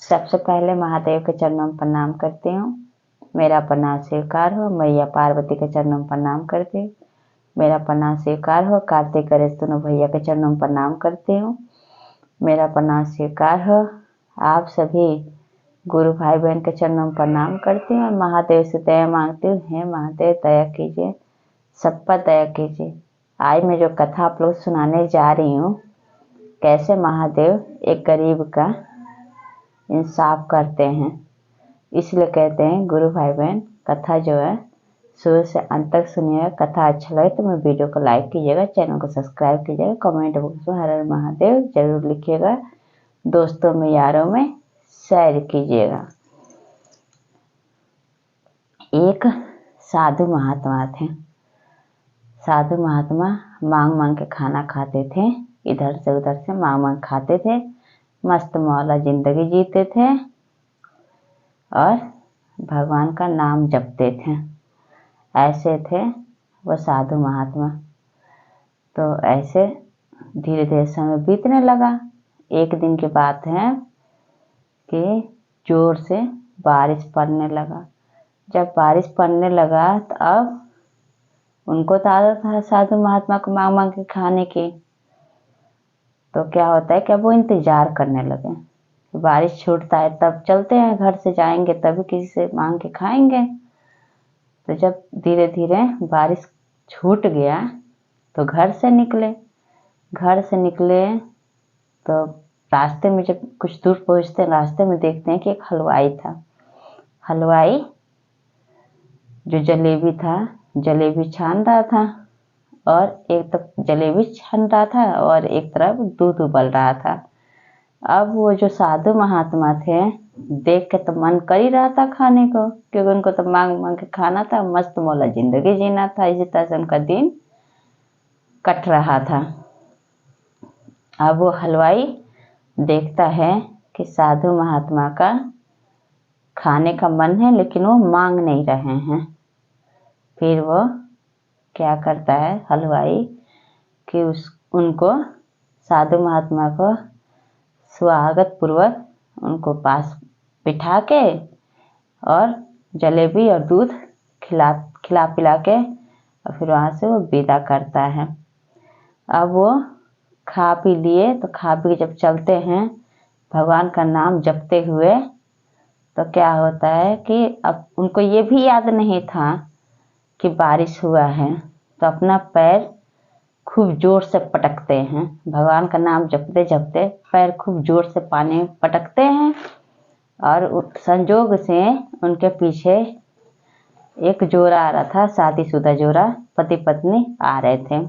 सबसे पहले महादेव के चरणों में प्रणाम करती हूँ। मेरा प्रणाम स्वीकार हो। मैया पार्वती के चरणों में प्रणाम करती हूँ। मेरा प्रणाम स्वीकार हो। कार्तिक गणेश दोनों भैया के चरणों में प्रणाम करती हूँ। मेरा प्रणाम स्वीकार हो। आप सभी गुरु भाई बहन के चरणों में प्रणाम करती हूँ और महादेव से दया मांगती हूँ। हे महादेव दया कीजिए, सब पर दया कीजिए। आज मैं जो कथा आप लोग सुनाने जा रही हूँ, कैसे महादेव एक गरीब का इंसाफ करते हैं। इसलिए कहते हैं गुरु भाई बहन, कथा जो है शुरू से अंत तक सुनिएगा। कथा अच्छा लगे तो मैं वीडियो को लाइक कीजिएगा, चैनल को सब्सक्राइब कीजिएगा, कमेंट बॉक्स में हर हर महादेव जरूर लिखिएगा, दोस्तों में यारों में शेयर कीजिएगा। एक साधु महात्मा थे। साधु महात्मा मांग मांग के खाना खाते थे, इधर से उधर से मांग मांग खाते थे, मस्त मौला जिंदगी जीते थे और भगवान का नाम जपते थे। ऐसे थे वो साधु महात्मा। तो ऐसे धीरे धीरे समय बीतने लगा। एक दिन की बात है कि जोर से बारिश पड़ने लगा। जब बारिश पड़ने लगा तो अब उनको तो आदत था साधु महात्मा को मांग मांग के खाने की। तो क्या होता है कि अब वो इंतजार करने लगे, बारिश छूटता है तब चलते हैं, घर से जाएंगे तभी किसी से मांग के खाएंगे। तो जब धीरे धीरे बारिश छूट गया तो घर से निकले। तो रास्ते में जब कुछ दूर पहुंचते हैं, रास्ते में देखते हैं कि एक हलवाई था। हलवाई जो जलेबी छान रहा था और एक तरफ जलेबी छान रहा था और एक तरफ दूध उबल रहा था। अब वो जो साधु महात्मा थे, देख के तो मन कर ही रहा था खाने को, क्योंकि उनको तो मांग मांग के खाना था, मस्त मौला जिंदगी जीना था। इसी तरह से उनका दिन कट रहा था। अब वो हलवाई देखता है कि साधु महात्मा का खाने का मन है लेकिन वो मांग नहीं रहे हैं। फिर वो क्या करता है हलवाई कि उनको साधु महात्मा को स्वागत पूर्वक उनको पास बिठा के और जलेबी और दूध खिला पिला के और फिर वहाँ से वो विदा करता है। अब वो खा पी लिए, तो खा पी जब चलते हैं भगवान का नाम जपते हुए, तो क्या होता है कि अब उनको ये भी याद नहीं था कि बारिश हुआ है, तो अपना पैर खूब जोर से पटकते हैं। भगवान का नाम जपते जपते पैर खूब जोर से पानी में पटकते हैं और संजोग से उनके पीछे एक जोड़ा आ रहा था, शादीशुदा जोड़ा, पति पत्नी आ रहे थे।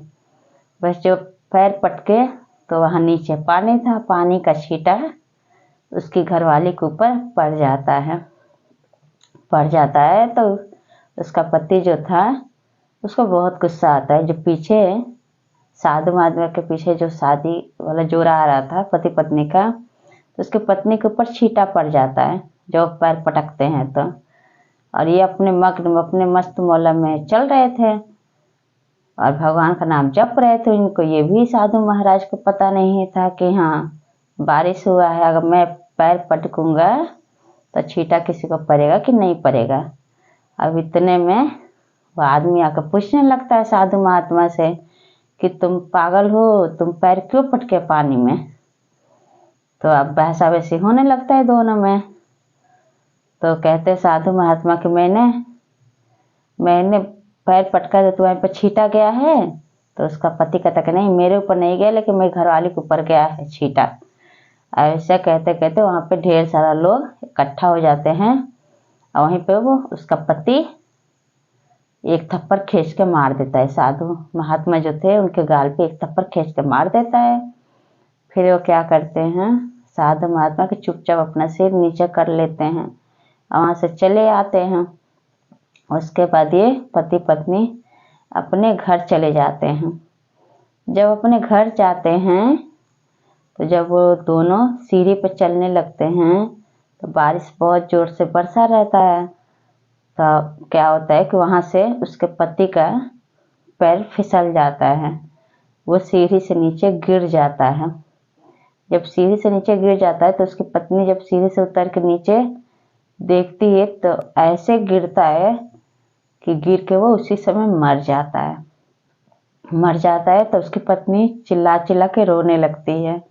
बस जो पैर पटके तो वहाँ नीचे पानी था, पानी का छींटा उसकी घरवाली के ऊपर पड़ जाता है। तो उसका पति जो था उसको बहुत गुस्सा आता है। जो पीछे साधु महात्मा के पीछे जो शादी वाला जोड़ा आ रहा था पति पत्नी का, तो उसके पत्नी के ऊपर छींटा पड़ जाता है जब पैर पटकते हैं तो। और ये अपने मग्न में अपने मस्त मौला में चल रहे थे और भगवान का नाम जप रहे थे। इनको ये भी साधु महाराज को पता नहीं था कि हाँ बारिश हुआ है, अगर मैं पैर पटकूंगा तो छींटा किसी को पड़ेगा कि नहीं पड़ेगा। अब इतने में वो आदमी आकर पूछने लगता है साधु महात्मा से कि तुम पागल हो, तुम पैर क्यों पटके पानी में। तो अब बहसा वैसी होने लगता है दोनों में। तो कहते साधु महात्मा कि मैंने पैर पटका तो तुम्हारे पर छींटा गया है। तो उसका पति कहता कि नहीं, मेरे ऊपर नहीं गया, लेकिन मेरी घरवाली के ऊपर गया है छींटा। ऐसा कहते कहते वहाँ पे ढेर सारा लोग इकट्ठा हो जाते हैं और वहीं पे वो उसका पति एक थप्पड़ खींच के मार देता है। साधु महात्मा जो थे उनके गाल पे एक थप्पड़ खींच के मार देता है। फिर वो क्या करते हैं, साधु महात्मा के चुपचाप अपना सिर नीचे कर लेते हैं और वहाँ से चले आते हैं। उसके बाद ये पति पत्नी अपने घर चले जाते हैं। जब अपने घर जाते हैं तो जब वो दोनों सीढ़ी पर चलने लगते हैं तो बारिश बहुत जोर से बरसा रहता है। तो क्या होता है कि वहाँ से उसके पति का पैर फिसल जाता है, वो सीढ़ी से नीचे गिर जाता है। जब सीढ़ी से नीचे गिर जाता है तो उसकी पत्नी जब सीढ़ी से उतर के नीचे देखती है तो ऐसे गिरता है कि गिर के वो उसी समय मर जाता है। तो उसकी पत्नी चिल्ला चिल्ला के रोने लगती है,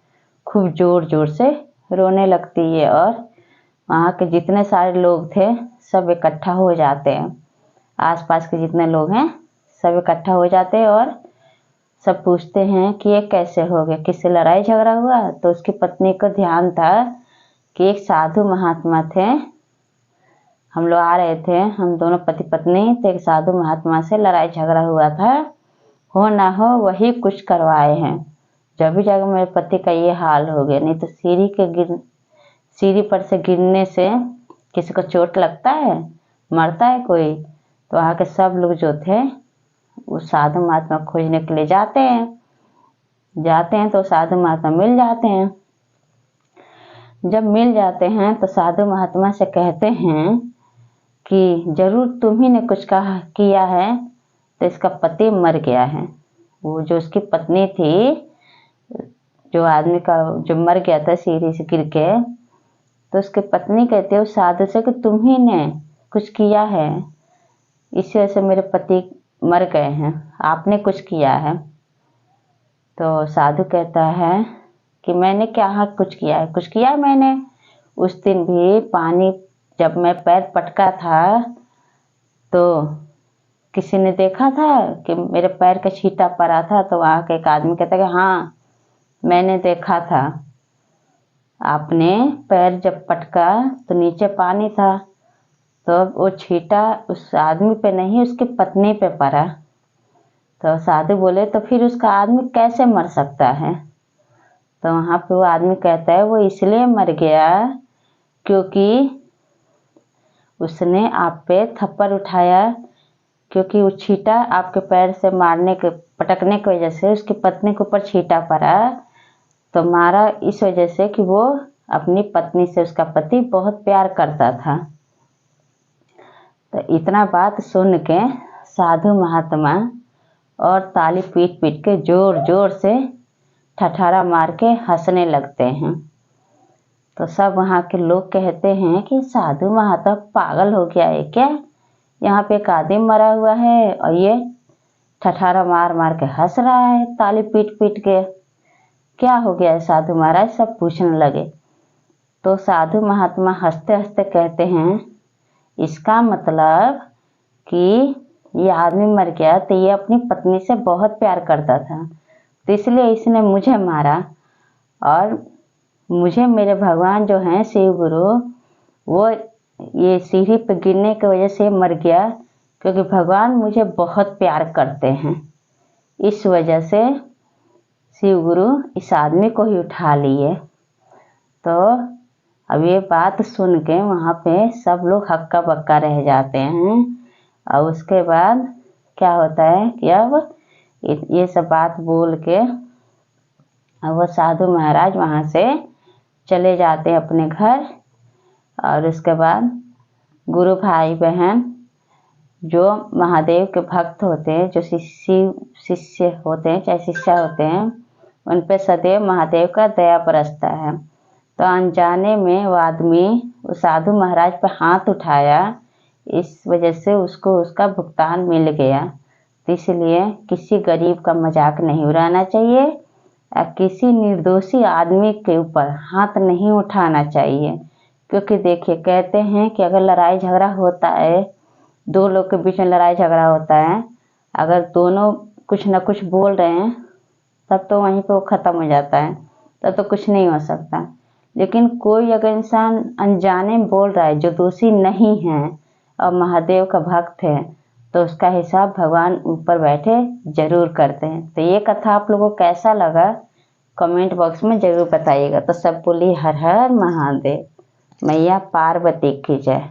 खूब जोर जोर से रोने लगती है। और वहाँ के जितने सारे लोग थे सब इकट्ठा हो जाते हैं, आसपास के जितने लोग हैं सब इकट्ठा हो जाते हैं और सब पूछते हैं कि ये कैसे हो गया, किससे लड़ाई झगड़ा हुआ। तो उसकी पत्नी को ध्यान था कि एक साधु महात्मा थे, हम लोग आ रहे थे, हम दोनों पति पत्नी, तो एक साधु महात्मा से लड़ाई झगड़ा हुआ था, हो ना हो वही कुछ करवाए हैं, जब भी जाकर मेरे पति का ये हाल हो गया। नहीं तो सीढ़ी पर से गिरने से किसी को चोट लगता है, मरता है कोई। तो वहाँ के सब लोग जो थे वो साधु महात्मा खोजने के लिए जाते हैं तो साधु महात्मा मिल जाते हैं। जब मिल जाते हैं तो साधु महात्मा से कहते हैं कि जरूर तुम ही ने कुछ किया है, तो इसका पति मर गया है। वो जो उसकी पत्नी थी, जो आदमी का जो मर गया था सीढ़ी से गिर के, तो उसकी पत्नी कहती है उस साधु से कि तुम ही ने कुछ किया है, इसी वजह से मेरे पति मर गए हैं, आपने कुछ किया है। तो साधु कहता है कि मैंने क्या कुछ किया है, कुछ किया मैंने। उस दिन भी पानी जब मैं पैर पटका था तो किसी ने देखा था कि मेरे पैर का छींटा पड़ा था। तो वहाँ का एक आदमी कहता है कि हाँ मैंने देखा था, आपने पैर जब पटका तो नीचे पानी था, तो वो छींटा उस आदमी पे नहीं उसकी पत्नी पे पड़ा। तो साधु बोले तो फिर उसका आदमी कैसे मर सकता है। तो वहाँ पे वो आदमी कहता है वो इसलिए मर गया क्योंकि उसने आप पे थप्पड़ उठाया, क्योंकि वो छींटा आपके पैर से पटकने की वजह से उसकी पत्नी के ऊपर छींटा पड़ा। तो मारा इस वजह से कि वो अपनी पत्नी से, उसका पति बहुत प्यार करता था। तो इतना बात सुन के साधु महात्मा और ताली पीट पीट के जोर जोर से ठठारा मार के हंसने लगते हैं। तो सब वहाँ के लोग कहते हैं कि साधु महात्मा पागल हो गया है क्या, यहाँ पे एक आदमी मरा हुआ है और ये ठठारा मार मार के हंस रहा है ताली पीट पीट के, क्या हो गया है साधु महाराज, सब पूछने लगे। तो साधु महात्मा हंसते हंसते कहते हैं इसका मतलब कि ये आदमी मर गया तो ये अपनी पत्नी से बहुत प्यार करता था, तो इसलिए इसने मुझे मारा। और मुझे मेरे भगवान जो हैं शिव गुरु, वो ये सीढ़ी पे गिरने की वजह से मर गया, क्योंकि भगवान मुझे बहुत प्यार करते हैं। इस वजह से शिव गुरु इस आदमी को ही उठा लिए। तो अब ये बात सुन के वहाँ पे सब लोग हक्का बक्का रह जाते हैं। और उसके बाद क्या होता है कि अब ये सब बात बोल के वो साधु महाराज वहाँ से चले जाते हैं अपने घर। और उसके बाद गुरु भाई बहन जो महादेव के भक्त होते हैं, जो शिष्य होते हैं चाहे शिष्या होते हैं, उन पे सदैव महादेव का दया बरसता है। तो अनजाने में वो आदमी उस साधु महाराज पर हाथ उठाया, इस वजह से उसको उसका भुगतान मिल गया। तो इसलिए किसी गरीब का मजाक नहीं उड़ाना चाहिए और किसी निर्दोषी आदमी के ऊपर हाथ नहीं उठाना चाहिए। क्योंकि देखिए कहते हैं कि अगर लड़ाई झगड़ा होता है, दो लोग के बीच में लड़ाई झगड़ा होता है, अगर दोनों कुछ न कुछ बोल रहे हैं तब तो वहीं पे वो ख़त्म हो जाता है, तब तो कुछ नहीं हो सकता। लेकिन कोई अगर इंसान अनजाने में बोल रहा है जो दोषी नहीं है और महादेव का भक्त है, तो उसका हिसाब भगवान ऊपर बैठे जरूर करते हैं। तो ये कथा आप लोगों को कैसा लगा कमेंट बॉक्स में जरूर बताइएगा। तो सब बोलिए हर हर महादेव, मैया पार्वती की जय।